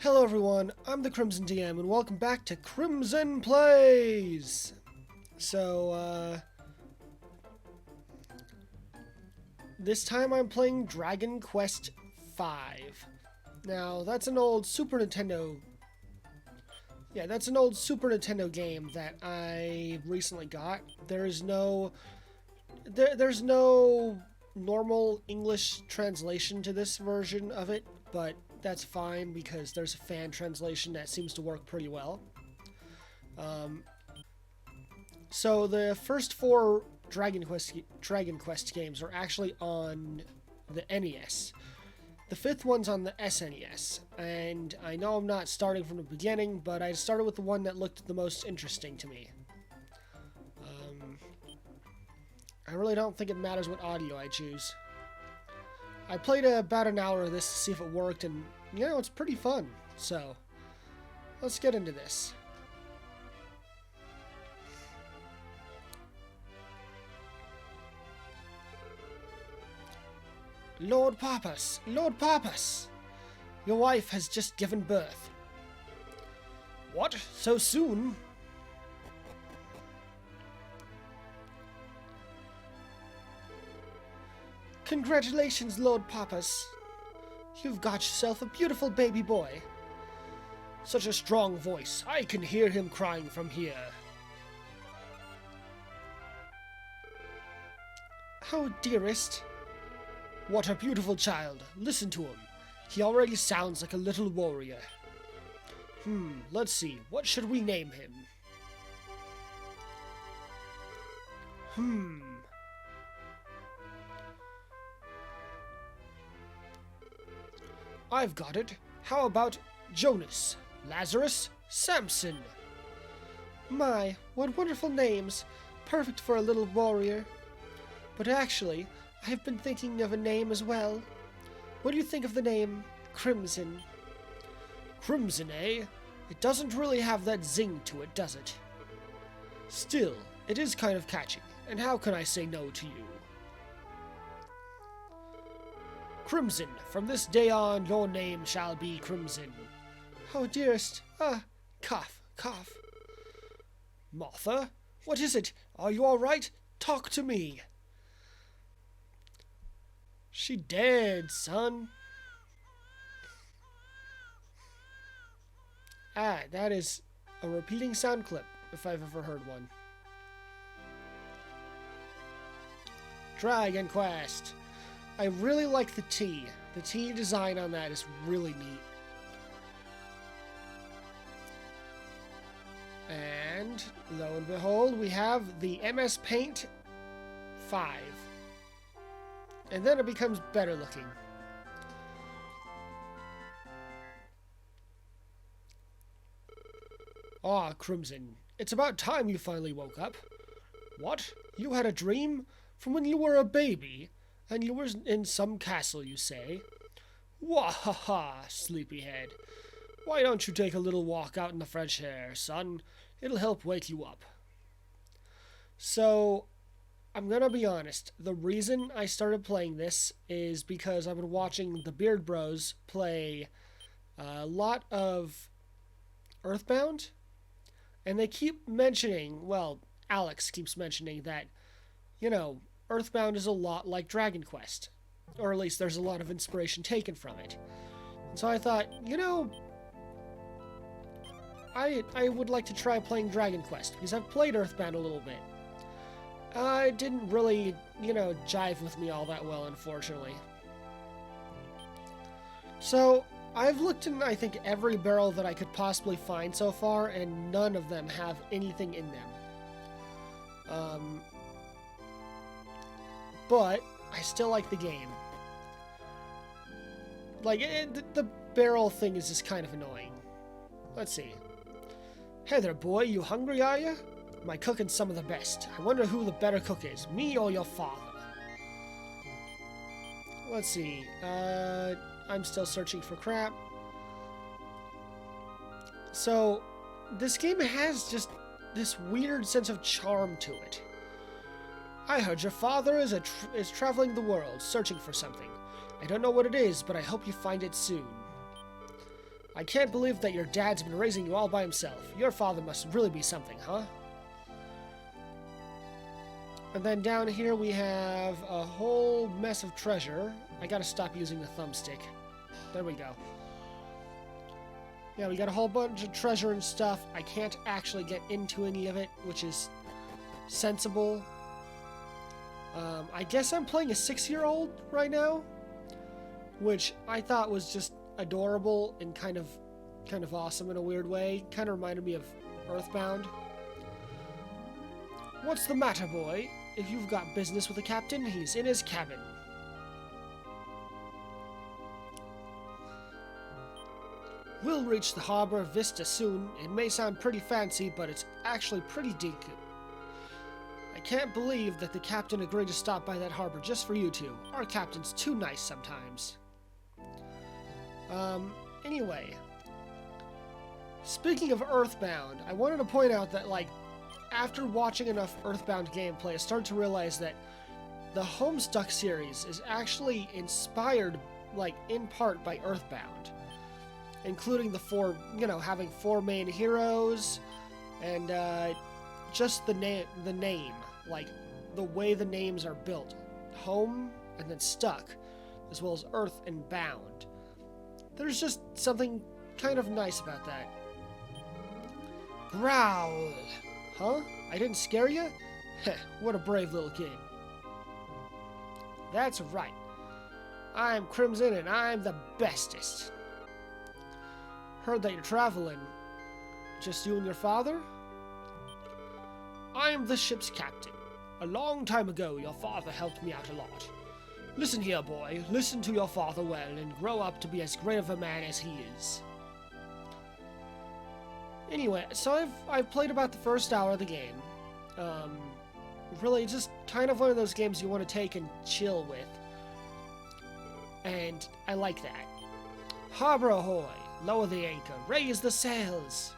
Hello everyone, I'm TheCrimsonDM and welcome back to Crimson Plays! This time I'm playing Dragon Quest V. Now, that's an old Super Nintendo... Yeah, that's an old Super Nintendo game that I recently got. There's no normal English translation to this version of it, but that's fine because there's a fan translation that seems to work pretty well. So the first four Dragon Quest games are actually on the NES. The fifth one's on the SNES, and I know I'm not starting from the beginning, but I started with the one that looked the most interesting to me. I really don't think it matters what audio I choose. I played about an hour of this to see if it worked, and, you know, it's pretty fun. So, let's get into this. Lord Pappas! Lord Pappas! Your wife has just given birth. What? So soon? Congratulations, Lord Pappas. You've got yourself a beautiful baby boy. Such a strong voice. I can hear him crying from here. Oh, dearest. What a beautiful child. Listen to him. He already sounds like a little warrior. Let's see. What should we name him? I've got it. How about Jonas, Lazarus, Samson? My, what wonderful names. Perfect for a little warrior. But actually, I've been thinking of a name as well. What do you think of the name Crimson? Crimson, eh? It doesn't really have that zing to it, does it? Still, it is kind of catchy, and how can I say no to you? Crimson, from this day on, your name shall be Crimson. Oh, dearest. Cough, cough. Martha, what is it? Are you all right? Talk to me. She dead, son. That is a repeating sound clip, if I've ever heard one. Dragon Quest. I really like the T. The T design on that is really neat. And, lo and behold, we have the MS Paint 5. And then it becomes better looking. Ah, Crimson, it's about time you finally woke up. What? You had a dream? From when you were a baby? And you were in some castle, you say? Wah-ha-ha, sleepyhead. Why don't you take a little walk out in the fresh air, son? It'll help wake you up. So, I'm gonna be honest. The reason I started playing this is because I've been watching the Beard Bros play a lot of Earthbound. And they keep mentioning, well, Alex keeps mentioning that, you know, Earthbound is a lot like Dragon Quest. Or at least there's a lot of inspiration taken from it. And so I thought, you know, I would like to try playing Dragon Quest, because I've played Earthbound a little bit. It didn't really, you know, jive with me all that well, unfortunately. So, I've looked in, I think, every barrel that I could possibly find so far, and none of them have anything in them. But I still like the game. Like, the barrel thing is just kind of annoying. Let's see. Hey there, boy, you hungry, are you? My cooking's some of the best. I wonder who the better cook is, me or your father? Let's see. I'm still searching for crap. So, this game has just this weird sense of charm to it. I heard your father is traveling the world, searching for something. I don't know what it is, but I hope you find it soon. I can't believe that your dad's been raising you all by himself. Your father must really be something, huh? And then down here we have a whole mess of treasure. I gotta stop using the thumbstick. There we go. Yeah, we got a whole bunch of treasure and stuff. I can't actually get into any of it, which is sensible. I guess I'm playing a 6-year-old right now, which I thought was just adorable and kind of awesome in a weird way. Kind of reminded me of Earthbound. What's the matter, boy? If you've got business with the captain, he's in his cabin. We'll reach the harbor of Vista soon. It may sound pretty fancy, but it's actually pretty deep. I can't believe that the captain agreed to stop by that harbor just for you two. Our captain's too nice sometimes. Anyway. Speaking of Earthbound, I wanted to point out that, like, after watching enough Earthbound gameplay, I started to realize that the Homestuck series is actually inspired, like, in part by Earthbound. Including the having 4 main heroes, and, just the name, like, the way the names are built. Home, and then Stuck, as well as Earth and Bound. There's just something kind of nice about that. Growl! Huh? I didn't scare you? Heh, what a brave little kid. That's right. I'm Crimson and I'm the bestest. Heard that you're traveling. Just you and your father? I'm the ship's captain. A long time ago, your father helped me out a lot. Listen here, boy. Listen to your father well and grow up to be as great of a man as he is. Anyway, so I've played about the first hour of the game. Really, just kind of one of those games you want to take and chill with. And I like that. Harbor ahoy! Lower the anchor, raise the sails!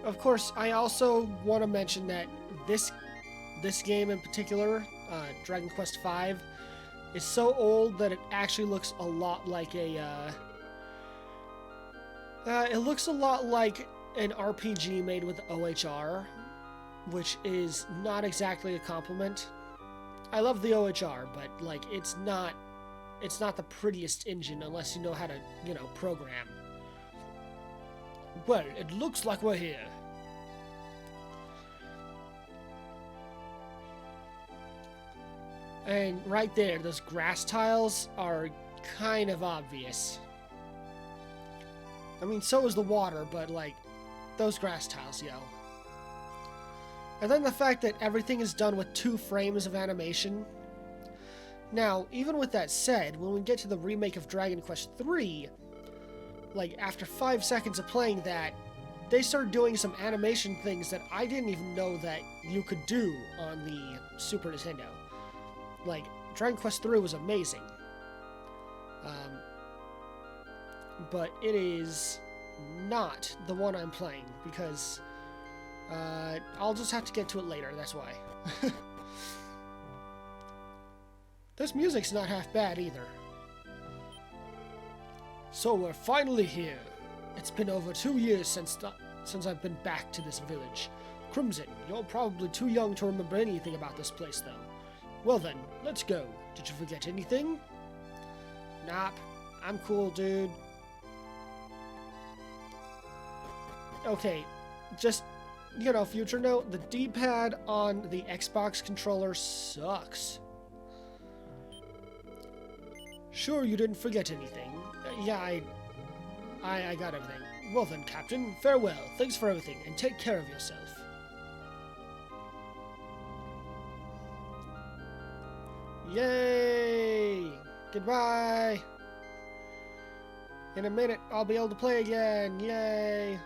Of course, I also want to mention that this game in particular, Dragon Quest V, is so old that it actually looks a lot like it looks a lot like an RPG made with OHR, which is not exactly a compliment. I love the OHR, but, like, it's not the prettiest engine unless you know how to, program. Well, it looks like we're here. And right there, those grass tiles are kind of obvious. I mean, so is the water, but, like, those grass tiles, yo. And then the fact that everything is done with 2 frames of animation. Now, even with that said, when we get to the remake of Dragon Quest III, like, after 5 seconds of playing that, they started doing some animation things that I didn't even know that you could do on the Super Nintendo. Like, Dragon Quest III was amazing. But it is not the one I'm playing, because I'll just have to get to it later, that's why. This music's not half bad either. So we're finally here. It's been over 2 years since I've been back to this village. Crimson, you're probably too young to remember anything about this place, though. Well then, let's go. Did you forget anything? Nah, I'm cool, dude. Okay, just, future note, the D-pad on the Xbox controller sucks. Sure you didn't forget anything. Yeah, I got everything. Well then, Captain, farewell. Thanks for everything, and take care of yourself. Yay! Goodbye! In a minute, I'll be able to play again. Yay!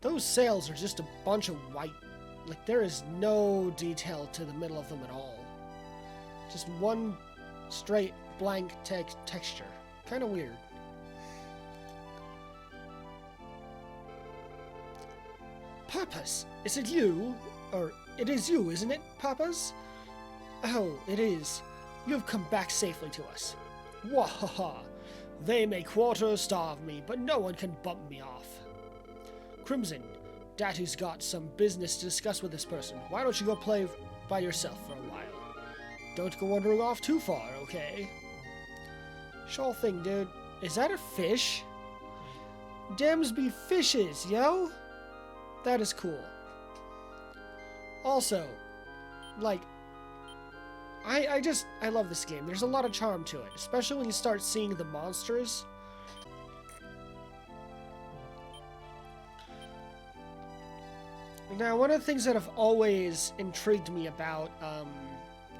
Those sails are just a bunch of white. Like, there is no detail to the middle of them at all. Just one straight blank texture. Kind of weird. Papas, is it you? Or, it is you, isn't it, Papas? Oh, it is. You've come back safely to us. Wahaha! They may quarter-starve me, but no one can bump me off. Crimson, Daddy's got some business to discuss with this person. Why don't you go play by yourself for a while? Don't go wandering off too far, okay? Sure thing, dude. Is that a fish? Dems be fishes, yo! That is cool. Also, like, I love this game. There's a lot of charm to it, especially when you start seeing the monsters. Now, one of the things that have always intrigued me about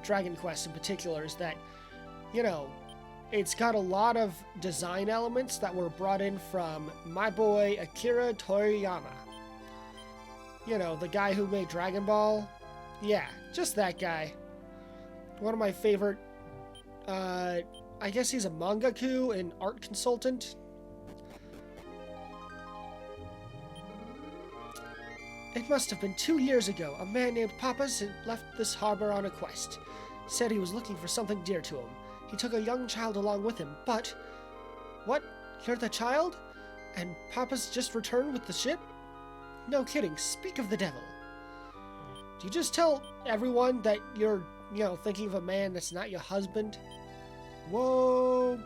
Dragon Quest in particular is that, you know, it's got a lot of design elements that were brought in from my boy Akira Toriyama. You know, the guy who made Dragon Ball. Yeah, just that guy. One of my favorite, I guess he's a mangaku and art consultant. It must have been 2 years ago. A man named Papas had left this harbor on a quest. Said he was looking for something dear to him. He took a young child along with him, but... What? You're the child? And Papa's just returned with the ship? No kidding, speak of the devil. Do you just tell everyone that you're, you know, thinking of a man that's not your husband? Whoa.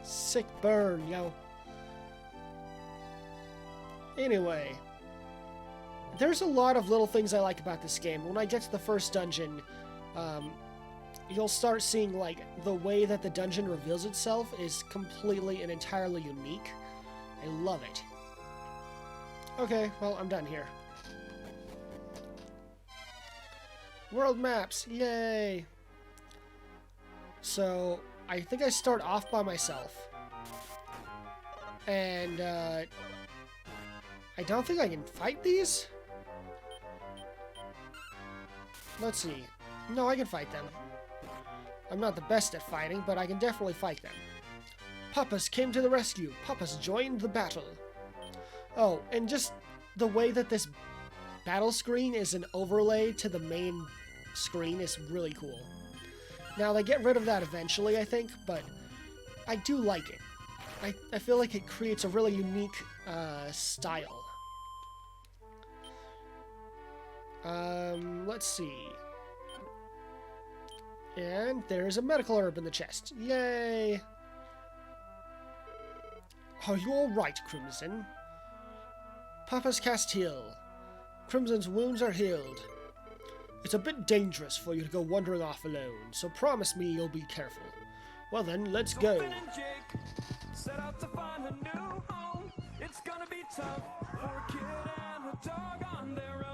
Sick burn, yo. Anyway. There's a lot of little things I like about this game. When I get to the first dungeon, you'll start seeing, like, the way that the dungeon reveals itself is completely and entirely unique. I love it. Okay, well, I'm done here. World maps, yay! So, I think I start off by myself. And, I don't think I can fight these? Let's see. No, I can fight them. I'm not the best at fighting, but I can definitely fight them. Papas came to the rescue. Papas joined the battle. Oh, and just the way that this battle screen is an overlay to the main screen is really cool. Now, they get rid of that eventually, I think, but I do like it. I feel like it creates a really unique style. Let's see. And there's a medical herb in the chest. Yay! Are you alright, Crimson? Papa's cast heal. Crimson's wounds are healed. It's a bit dangerous for you to go wandering off alone, so promise me you'll be careful. Well then, let's go. Set out to find a new home. It's gonna be tough for a kid and a dog on their own.